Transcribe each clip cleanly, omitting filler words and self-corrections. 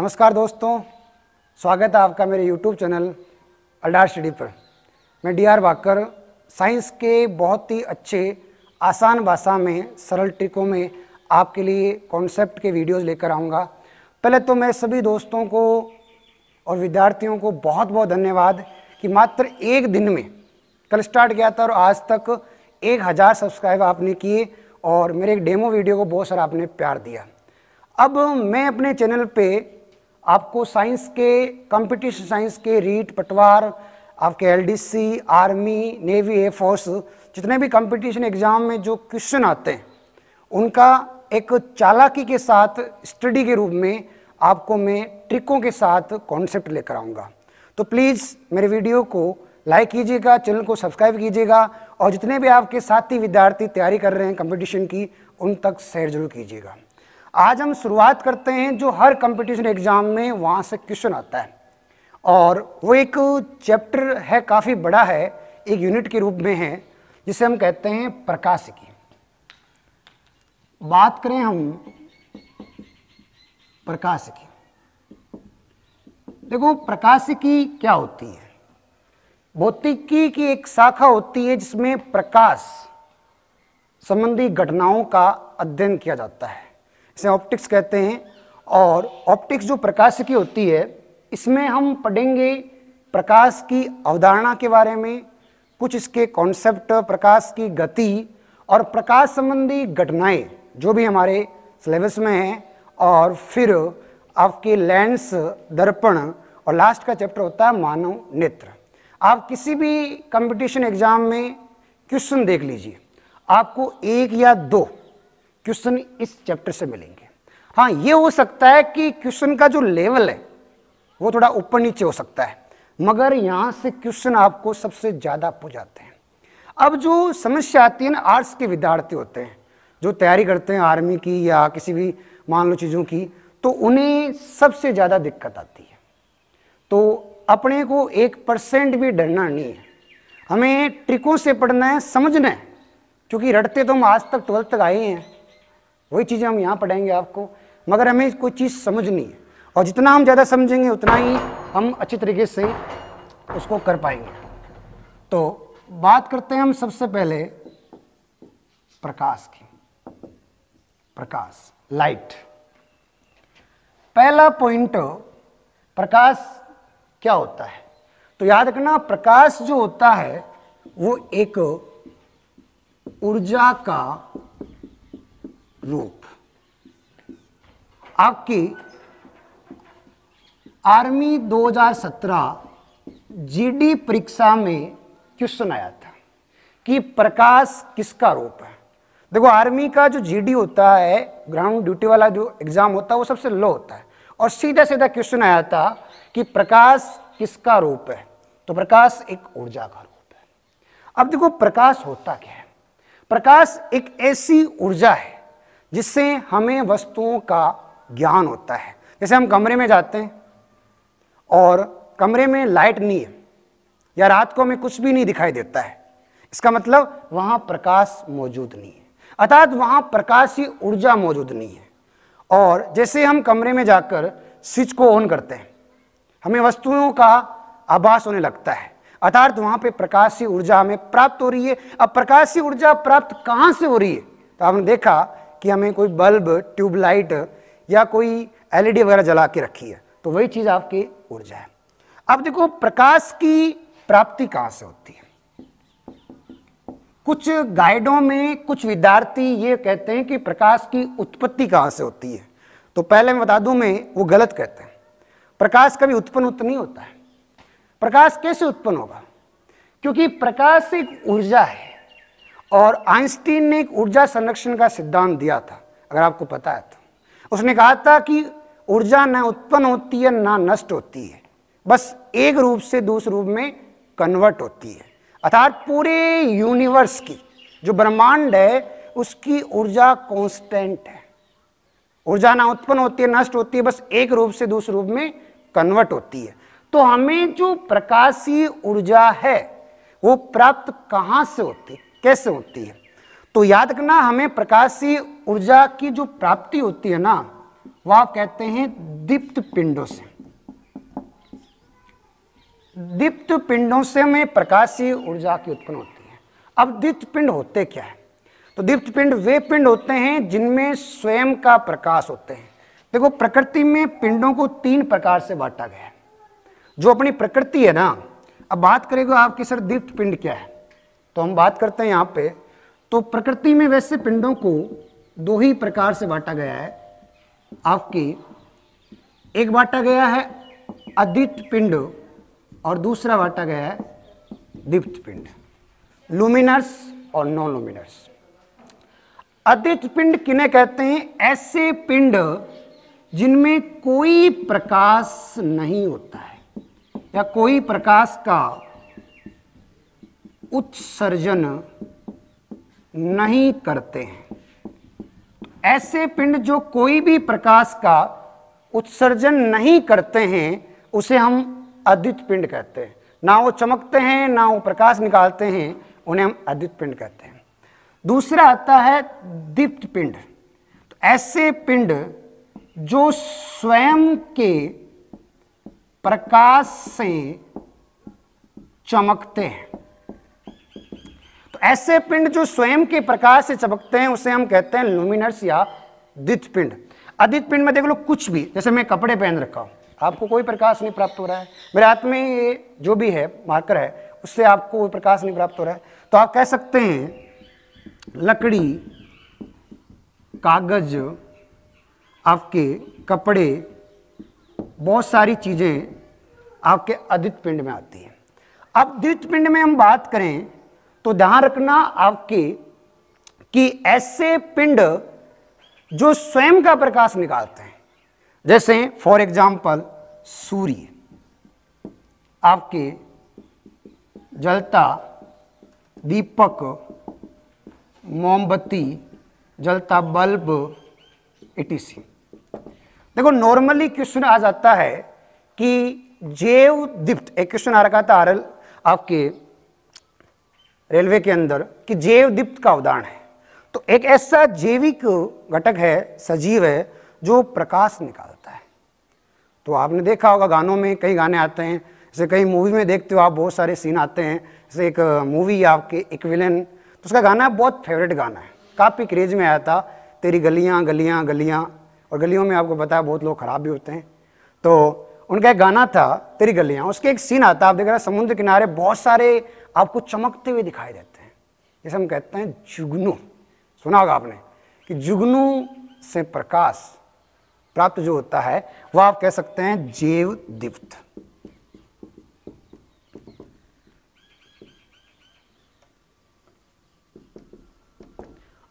नमस्कार दोस्तों, स्वागत है आपका मेरे YouTube चैनल अल्डार स्टडी पर। मैं डी आर वाकर साइंस के बहुत ही अच्छे आसान भाषा में सरल ट्रिकों में आपके लिए कॉन्सेप्ट के वीडियोस लेकर आऊँगा। पहले तो मैं सभी दोस्तों को और विद्यार्थियों को बहुत बहुत धन्यवाद कि मात्र एक दिन में कल स्टार्ट किया था और आज तक 1000 सब्सक्राइब आपने किए और मेरे एक डेमो वीडियो को बहुत सारा आपने प्यार दिया। अब मैं अपने चैनल पे आपको साइंस के कंपटीशन साइंस के रीट पटवार, आपके एलडीसी, आर्मी, नेवी, एयरफोर्स जितने भी कंपटीशन एग्ज़ाम में जो क्वेश्चन आते हैं उनका एक चालाकी के साथ स्टडी के रूप में आपको मैं ट्रिकों के साथ कॉन्सेप्ट लेकर आऊँगा। तो प्लीज़ मेरे वीडियो को लाइक कीजिएगा, चैनल को सब्सक्राइब कीजिएगा और जितने भी आपके साथी विद्यार्थी तैयारी कर रहे हैं कंपटीशन की उन तक शेयर जरूर कीजिएगा। आज हम शुरुआत करते हैं जो हर कंपटीशन एग्जाम में वहाँ से क्वेश्चन आता है और वो एक चैप्टर है, काफ़ी बड़ा है, एक यूनिट के रूप में है जिसे हम कहते हैं प्रकाशिकी। बात करें हम प्रकाशिकी, देखो प्रकाशिकी क्या होती है। भौतिकी की एक शाखा होती है जिसमें प्रकाश संबंधी घटनाओं का अध्ययन किया जाता है, इसे ऑप्टिक्स कहते हैं। और ऑप्टिक्स जो प्रकाशिकी होती है इसमें हम पढ़ेंगे प्रकाश की अवधारणा के बारे में, कुछ इसके कॉन्सेप्ट, प्रकाश की गति और प्रकाश संबंधी घटनाएं जो भी हमारे सिलेबस में हैं, और फिर आपके लेंस, दर्पण और लास्ट का चैप्टर होता है मानव नेत्र। आप किसी भी कंपटीशन एग्जाम में क्वेश्चन देख लीजिए, आपको 1 या 2 क्वेश्चन इस चैप्टर से मिलेंगे। हाँ, ये हो सकता है कि क्वेश्चन का जो लेवल है वो थोड़ा ऊपर नीचे हो सकता है, मगर यहाँ से क्वेश्चन आपको सबसे ज़्यादा पूछ जाते हैं। अब जो समस्या आती है ना, आर्ट्स के विद्यार्थी होते हैं जो तैयारी करते हैं आर्मी की या किसी भी मान लो चीज़ों की, तो उन्हें सबसे ज़्यादा दिक्कत आती है। तो अपने को 1% भी डरना नहीं है, हमें ट्रिकों से पढ़ना है, समझना है, क्योंकि रटते तो हम आज तक 12th तक आए हैं, वही चीज़ें हम यहाँ पढ़ाएंगे आपको, मगर हमें कोई चीज़ समझनी है और जितना हम ज़्यादा समझेंगे उतना ही हम अच्छी तरीके से उसको कर पाएंगे। तो बात करते हैं हम सबसे पहले प्रकाश की। प्रकाश, लाइट। पहला पॉइंट, प्रकाश क्या होता है? तो याद रखना, प्रकाश जो होता है वो एक ऊर्जा का रूप। आपकी आर्मी 2017 जीडी परीक्षा में क्वेश्चन आया था कि प्रकाश किसका रूप है। देखो, आर्मी का जो जीडी होता है, ग्राउंड ड्यूटी वाला जो एग्जाम होता है, वो सबसे लो होता है और सीधा सीधा क्वेश्चन आया था कि प्रकाश किसका रूप है। तो प्रकाश एक ऊर्जा का रूप है। अब देखो, प्रकाश होता क्या है? प्रकाश एक ऐसी ऊर्जा है जिससे हमें वस्तुओं का ज्ञान होता है। जैसे हम कमरे में जाते हैं और कमरे में लाइट नहीं है या रात को हमें कुछ भी नहीं दिखाई देता है, इसका मतलब वहाँ प्रकाश मौजूद नहीं है, अर्थात वहाँ प्रकाशीय ऊर्जा मौजूद नहीं है। और जैसे हम कमरे में जाकर स्विच को ऑन करते हैं, हमें वस्तुओं का आभास होने लगता है, अर्थात वहाँ पे प्रकाशीय ऊर्जा हमें प्राप्त हो रही है। अब प्रकाशीय ऊर्जा प्राप्त कहाँ से हो रही है? तो आपने देखा कि हमें कोई बल्ब, ट्यूबलाइट या कोई एलईडी वगैरह जला के रखी है, तो वही चीज़ आपकी ऊर्जा है। अब देखो, प्रकाश की प्राप्ति कहाँ से होती है? कुछ गाइडों में कुछ विद्यार्थी ये कहते हैं कि प्रकाश की उत्पत्ति कहाँ से होती है। तो पहले मैं बता दूं, मैं वो गलत कहते हैं। प्रकाश कभी उत्पन्न नहीं होता है। प्रकाश कैसे उत्पन्न होगा? क्योंकि प्रकाश एक ऊर्जा है और आइंस्टीन ने एक ऊर्जा संरक्षण का सिद्धांत दिया था, अगर आपको पता है तो। उसने कहा था कि ऊर्जा न उत्पन्न होती है ना नष्ट होती है, बस एक रूप से दूसरे रूप में कन्वर्ट होती है। अर्थात पूरे यूनिवर्स की जो ब्रह्मांड है उसकी ऊर्जा कांस्टेंट है। ऊर्जा ना उत्पन्न होती है, नष्ट होती है, बस एक रूप से दूसरे रूप में कन्वर्ट होती है। तो हमें जो प्रकाशीय ऊर्जा है वो प्राप्त कहाँ से होती है, कैसे होती है? तो याद रखना, हमें प्रकाशीय ऊर्जा की जो प्राप्ति होती है ना, वह आप कहते हैं दीप्त पिंडों से। दीप्त पिंडों से में प्रकाशीय ऊर्जा की उत्पन्न होती है। अब दीप्त पिंड होते क्या है? तो दीप्त पिंड वे पिंड होते हैं जिनमें स्वयं का प्रकाश होते हैं। देखो, प्रकृति में पिंडों को 3 प्रकार से बांटा गया है, जो अपनी प्रकृति है ना। अब बात करेगा आपके सर दीप्त पिंड क्या है, तो हम बात करते हैं यहाँ पे। तो प्रकृति में वैसे पिंडों को 2 ही प्रकार से बांटा गया है आपकी। एक बांटा गया है अदीप्त पिंड और दूसरा बांटा गया है दीप्त पिंड, लुमिनस और नॉन लुमिनस। अदीप्त पिंड किन्हें कहते हैं? ऐसे पिंड जिनमें कोई प्रकाश नहीं होता है या कोई प्रकाश का उत्सर्जन नहीं करते हैं। ऐसे पिंड जो कोई भी प्रकाश का उत्सर्जन नहीं करते हैं उसे हम अदीप्त पिंड कहते हैं। ना वो चमकते हैं ना वो प्रकाश निकालते हैं, उन्हें हम अदीप्त पिंड कहते हैं। दूसरा आता है दीप्त पिंड। तो ऐसे पिंड जो स्वयं के प्रकाश से चमकते हैं। तो ऐसे पिंड जो स्वयं के प्रकाश से चमकते हैं उसे हम कहते हैं लुमिनस या दीप्त पिंड। अदीप्त पिंड में देख लो, कुछ भी, जैसे मैं कपड़े पहन रखा हूं, आपको कोई प्रकाश नहीं प्राप्त हो रहा है। मेरे हाथ में ये जो भी है मार्कर है, उससे आपको कोई प्रकाश नहीं प्राप्त हो रहा है। तो आप कह सकते हैं लकड़ी, कागज, आपके कपड़े, बहुत सारी चीजें आपके अदीप्त पिंड में आती हैं। अब दीप्त पिंड में हम बात करें तो ध्यान रखना आपके कि ऐसे पिंड जो स्वयं का प्रकाश निकालते हैं, जैसे फॉर एग्जाम्पल सूर्य, आपके जलता दीपक, मोमबत्ती, जलता बल्ब, etc। देखो, नॉर्मली क्वेश्चन आ जाता है कि जैव दीप्त, एक क्वेश्चन आ रखा था आरएल आपके रेलवे के अंदर कि जैव दीप्त का उदाहरण है। तो एक ऐसा जैविक घटक है, सजीव है, जो प्रकाश निकालता है। तो आपने देखा होगा गानों में कई गाने आते हैं, जैसे कई मूवी में देखते हो आप, बहुत सारे सीन आते हैं। जैसे एक मूवी आपके इक्विलेन, तो उसका गाना बहुत फेवरेट गाना है, काफ़ी क्रेज में आया था, तेरी गलियां गलियां गलियां। और गलियों में आपको पता है बहुत लोग खराब भी होते हैं। तो उनका एक गाना था तेरी गलियां, उसके एक सीन आता है, आप देख रहे हैं समुद्र किनारे बहुत सारे आपको चमकते हुए दिखाई देते हैं, जैसे हम कहते हैं जुगनू। सुना होगा आपने कि जुगनू से प्रकाश प्राप्त जो होता है वह आप कह सकते हैं जैव दीप्त।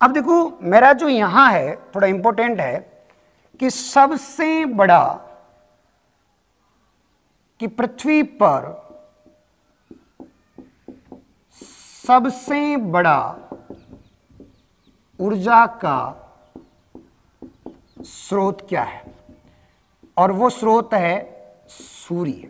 अब देखो, मेरा जो यहां है थोड़ा इंपॉर्टेंट है कि सबसे बड़ा, कि पृथ्वी पर सबसे बड़ा ऊर्जा का स्रोत क्या है? और वो स्रोत है सूर्य।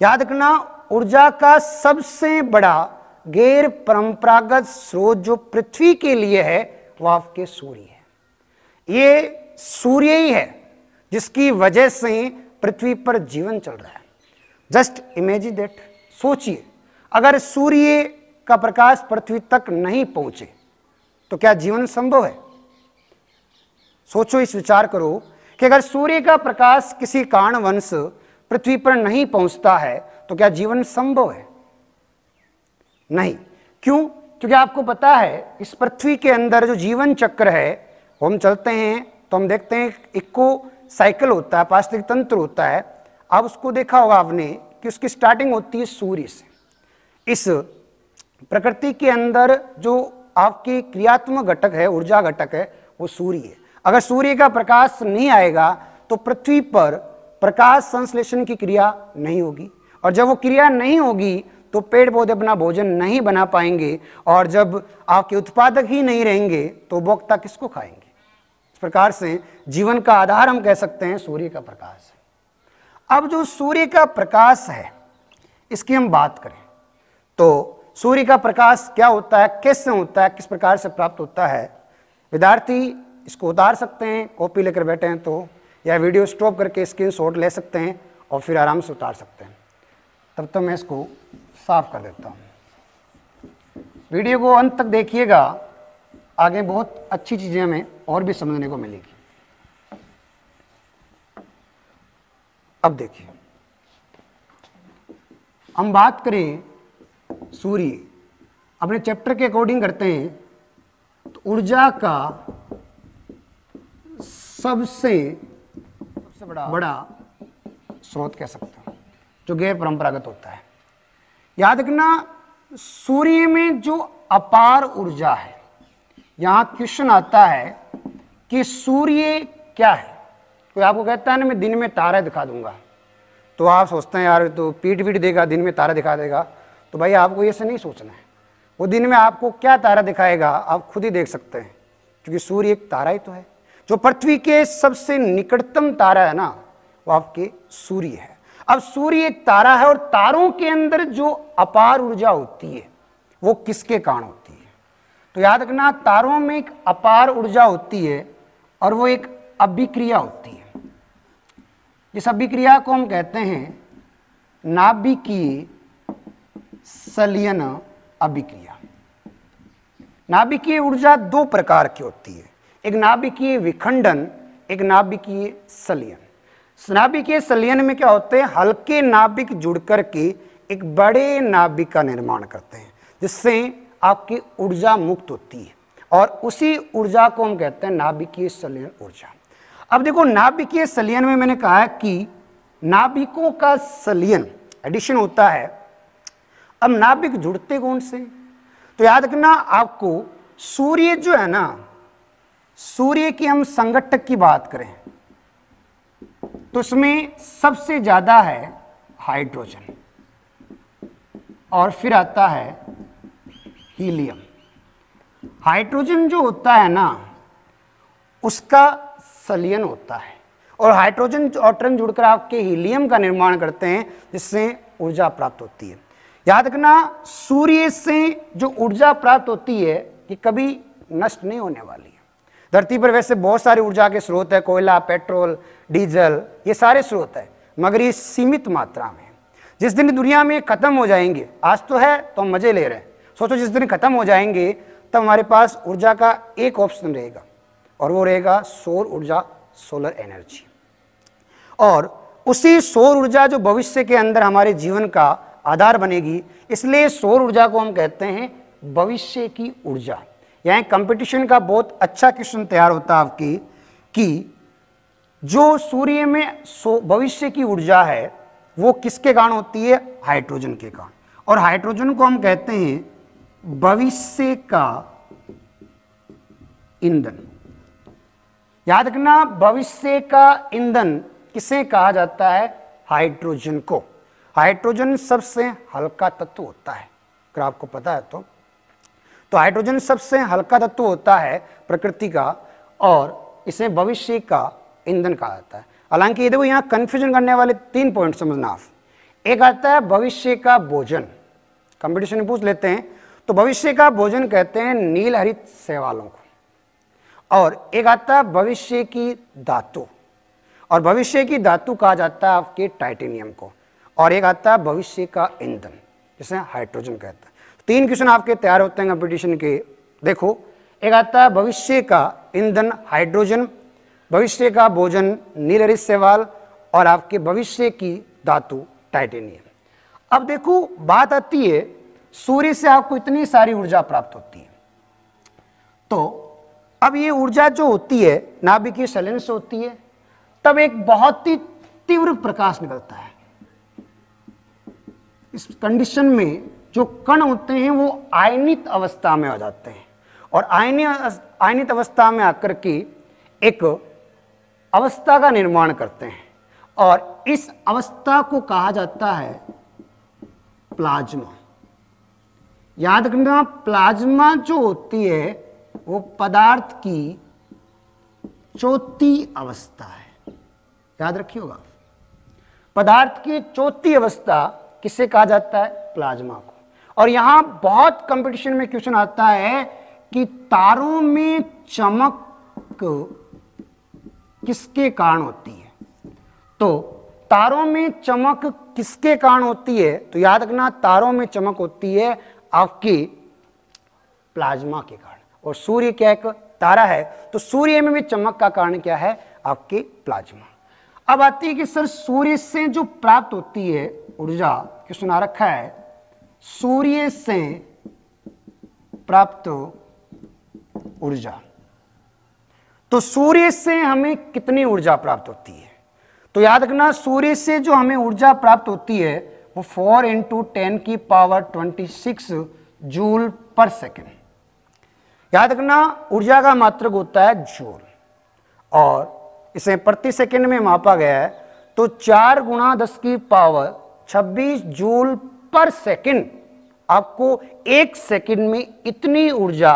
याद रखना, ऊर्जा का सबसे बड़ा गैर परंपरागत स्रोत जो पृथ्वी के लिए है वह आपके सूर्य है। ये सूर्य ही है जिसकी वजह से पृथ्वी पर जीवन चल रहा है। जस्ट इमेजिन दैट, सोचिए अगर सूर्य का प्रकाश पृथ्वी तक नहीं पहुंचे तो क्या जीवन संभव है? सोचो, इस विचार करो कि अगर सूर्य का प्रकाश किसी कारणवश पृथ्वी पर नहीं पहुंचता है तो क्या जीवन संभव है? नहीं। क्यों? क्योंकि आपको पता है इस पृथ्वी के अंदर जो जीवन चक्र है, हम चलते हैं तो हम देखते हैं इको साइकिल होता है, पारिस्थितिक तंत्र होता है। अब उसको देखा होगा आपने कि उसकी स्टार्टिंग होती है सूर्य से। इस प्रकृति के अंदर जो आपकी क्रियात्मक घटक है, ऊर्जा घटक है, वो सूर्य है। अगर सूर्य का प्रकाश नहीं आएगा तो पृथ्वी पर प्रकाश संश्लेषण की क्रिया नहीं होगी, और जब वो क्रिया नहीं होगी तो पेड़ पौधे अपना भोजन नहीं बना पाएंगे, और जब आपके उत्पादक ही नहीं रहेंगे तो उपभोक्ता किसको खाएंगे? इस प्रकार से जीवन का आधार हम कह सकते हैं सूर्य का प्रकाश है। अब जो सूर्य का प्रकाश है इसकी हम बात करें तो सूर्य का प्रकाश क्या होता है, कैसे होता है, किस प्रकार से प्राप्त होता है? विद्यार्थी इसको उतार सकते हैं, कॉपी लेकर बैठे हैं तो, या वीडियो स्टॉप करके स्क्रीनशॉट ले सकते हैं और फिर आराम से उतार सकते हैं। तब तो मैं इसको साफ कर देता हूँ। वीडियो को अंत तक देखिएगा, आगे बहुत अच्छी चीज़ें हमें और भी समझने को मिलेगी। अब देखिए, हम बात करें सूर्य, अपने चैप्टर के अकॉर्डिंग करते हैं तो ऊर्जा का सबसे बड़ा स्रोत कह सकते हैं, जो गैर परंपरागत होता है। याद रखना, सूर्य में जो अपार ऊर्जा है, यहां क्वेश्चन आता है कि सूर्य क्या है। कोई आपको कहता है ना मैं दिन में तारा दिखा दूंगा, तो आप सोचते हैं यार तो पीठ पीठ देगा, दिन में तारा दिखा देगा। तो भाई आपको ऐसे नहीं सोचना है, वो दिन में आपको क्या तारा दिखाएगा आप खुद ही देख सकते हैं, क्योंकि सूर्य एक तारा ही तो है। जो पृथ्वी के सबसे निकटतम तारा है ना, वो आपके सूर्य है। अब सूर्य एक तारा है और तारों के अंदर जो अपार ऊर्जा होती है वो किसके कारण होती है? तो याद रखना, तारों में एक अपार ऊर्जा होती है और वो एक अभिक्रिया होती है। इस अभिक्रिया को हम कहते हैं नाभिकीय संलयन अभिक्रिया। नाभिकीय ऊर्जा दो प्रकार की होती है, एक नाभिकीय विखंडन, एक नाभिकीय संलयन। नाभिकीय संलयन में क्या होते हैं, हल्के नाभिक जुड़ करके एक बड़े नाभिक का निर्माण करते हैं, जिससे आपकी ऊर्जा मुक्त होती है और उसी ऊर्जा को हम कहते हैं नाभिकीय संलयन ऊर्जा। अब देखो, नाभिकीय संलयन में मैंने कहा कि नाभिकों का संलयन एडिशन होता है। अब नाभिक जुड़ते कौन से? तो याद रखना, आपको सूर्य जो है ना, सूर्य की हम संघटक की बात करें तो उसमें सबसे ज्यादा है हाइड्रोजन और फिर आता है हीलियम। हाइड्रोजन जो होता है ना, उसका संलयन होता है और हाइड्रोजन और ट्रन जुड़कर आपके हीलियम का निर्माण करते हैं, जिससे ऊर्जा प्राप्त होती है। याद रखना, सूर्य से जो ऊर्जा प्राप्त होती है ये कभी नष्ट नहीं होने वाली है। धरती पर वैसे बहुत सारे ऊर्जा के स्रोत है, कोयला, पेट्रोल, डीजल, ये सारे स्रोत है, मगर ये सीमित मात्रा में। जिस दिन दुनिया में खत्म हो जाएंगे, आज तो है तो हम मजे ले रहे हैं, सोचो जिस दिन खत्म हो जाएंगे तब हमारे पास ऊर्जा का एक ऑप्शन रहेगा और वो रहेगा सौर ऊर्जा, सोलर एनर्जी। और उसी सौर ऊर्जा जो भविष्य के अंदर हमारे जीवन का आधार बनेगी, इसलिए सौर ऊर्जा को हम कहते हैं भविष्य की ऊर्जा। यहाँ कंपटीशन का बहुत अच्छा क्वेश्चन तैयार होता है आपकी कि जो सूर्य में भविष्य की ऊर्जा है वो किसके कारण होती है? हाइड्रोजन के कारण। और हाइड्रोजन को हम कहते हैं भविष्य का ईंधन। याद रखना, भविष्य का ईंधन किसे कहा जाता है? हाइड्रोजन को। हाइड्रोजन सबसे हल्का तत्व होता है, अगर आपको पता है तो हाइड्रोजन सबसे हल्का तत्व होता है प्रकृति का और इसे भविष्य का ईंधन कहा जाता है। हालांकि देखो, यहाँ कंफ्यूजन करने वाले 3 पॉइंट समझना आप। एक आता है भविष्य का भोजन, कंपटीशन में पूछ लेते हैं, तो भविष्य का भोजन कहते हैं नील हरित शैवालों को। और एक आता है भविष्य की धातु, और भविष्य की धातु कहा जाता है आपके टाइटेनियम को। और एक आता है भविष्य का ईंधन, जिसे हाइड्रोजन कहते हैं। 3 क्वेश्चन आपके तैयार होते हैं कंपटीशन के। देखो, एक आता है भविष्य का ईंधन हाइड्रोजन, भविष्य का भोजन नील हरित शैवाल और आपके भविष्य की धातु टाइटेनियम। अब देखो, बात आती है सूर्य से आपको इतनी सारी ऊर्जा प्राप्त होती है, तो अब ये ऊर्जा जो होती है नाभिकीय संलयन से होती है, तब एक बहुत ही तीव्र प्रकाश निकलता है। इस कंडीशन में जो कण होते हैं वो आयनित अवस्था में आ जाते हैं और आयनित अवस्था में आकर के एक अवस्था का निर्माण करते हैं और इस अवस्था को कहा जाता है प्लाज्मा। याद रखना, प्लाज्मा जो होती है वो पदार्थ की चौथी अवस्था है। याद रखिएगा, पदार्थ की चौथी अवस्था किसे कहा जाता है? प्लाज्मा को। और यहां बहुत कंपटीशन में क्वेश्चन आता है कि तारों में चमक किसके कारण होती है? तो तारों में चमक किसके कारण होती है? तो याद रखना, तारों में चमक होती है आपकी प्लाज्मा के कारण। और सूर्य क्या एक तारा है, तो सूर्य में भी चमक का कारण क्या है? आपके प्लाज्मा। अब आती है कि सर सूर्य से जो प्राप्त होती है ऊर्जा, क्या सुना रखा है? सूर्य से प्राप्त ऊर्जा। तो सूर्य से हमें कितनी ऊर्जा प्राप्त होती है? तो याद रखना, सूर्य से जो हमें ऊर्जा प्राप्त होती है वो 4 × 10⁻26 जूल पर सेकेंड। याद रखना, ऊर्जा का मात्रक होता है जूल और इसे प्रति सेकंड में मापा गया है, तो 4 × 10⁻26 जूल पर सेकंड आपको 1 सेकंड में इतनी ऊर्जा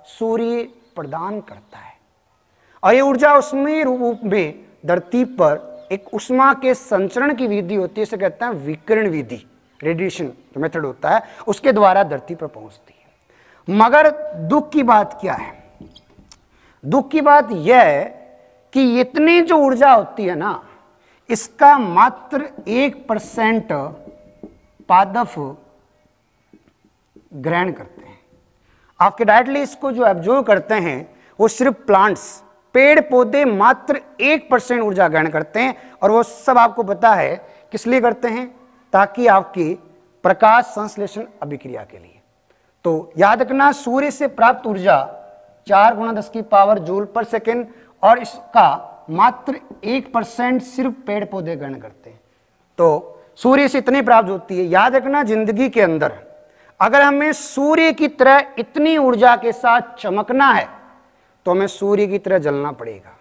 सूर्य प्रदान करता है। और ये ऊर्जा उसमें रूप में धरती पर एक उष्मा के संचरण की विधि होती है, इसे कहते हैं विकिरण विधि, रेडिएशन जो मेथड होता है, उसके द्वारा धरती पर पहुंचती है। मगर दुख की बात क्या है? दुख की बात यह है कि इतनी जो ऊर्जा होती है ना, इसका मात्र 1% पादप ग्रहण करते हैं। आपके डायरेक्टली इसको जो एब्जॉर्व करते हैं वो सिर्फ प्लांट्स, पेड़ पौधे मात्र 1% ऊर्जा ग्रहण करते हैं। और वो सब आपको पता है किस लिए करते हैं? ताकि आपकी प्रकाश संश्लेषण अभिक्रिया के लिए। तो याद रखना, सूर्य से प्राप्त ऊर्जा 4 × 10 जूल पर सेकेंड और इसका मात्र 1% सिर्फ पेड़ पौधे ग्रहण करते हैं। तो सूर्य से इतनी प्राप्त होती है। याद रखना, जिंदगी के अंदर अगर हमें सूर्य की तरह इतनी ऊर्जा के साथ चमकना है तो हमें सूर्य की तरह जलना पड़ेगा,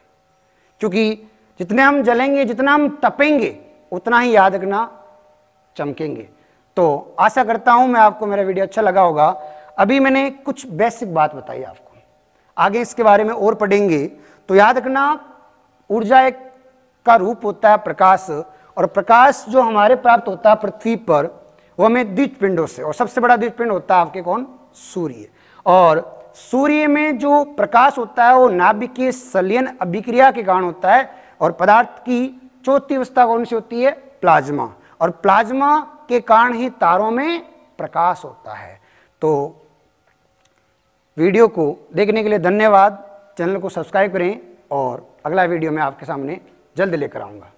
क्योंकि जितने हम जलेंगे, जितना हम तपेंगे, उतना ही याद रखना चमकेंगे। तो आशा करता हूं मैं आपको मेरा वीडियो अच्छा लगा होगा। अभी मैंने कुछ बेसिक बात बताई आपको, आगे इसके बारे में और पढ़ेंगे। तो याद रखना, ऊर्जा एक का रूप होता है प्रकाश, और प्रकाश जो हमारे प्राप्त होता है पृथ्वी पर वो हमें द्विजपिंडों से, और सबसे बड़ा द्विजपिंड होता है आपके कौन? सूर्य। और सूर्य में जो प्रकाश होता है वो नाभिकीय संलयन अभिक्रिया के कारण होता है। और पदार्थ की चौथी अवस्था कौन सी होती है? प्लाज्मा। और प्लाज्मा के कारण ही तारों में प्रकाश होता है। तो वीडियो को देखने के लिए धन्यवाद। चैनल को सब्सक्राइब करें और अगला वीडियो मैं आपके सामने जल्द लेकर आऊँगा।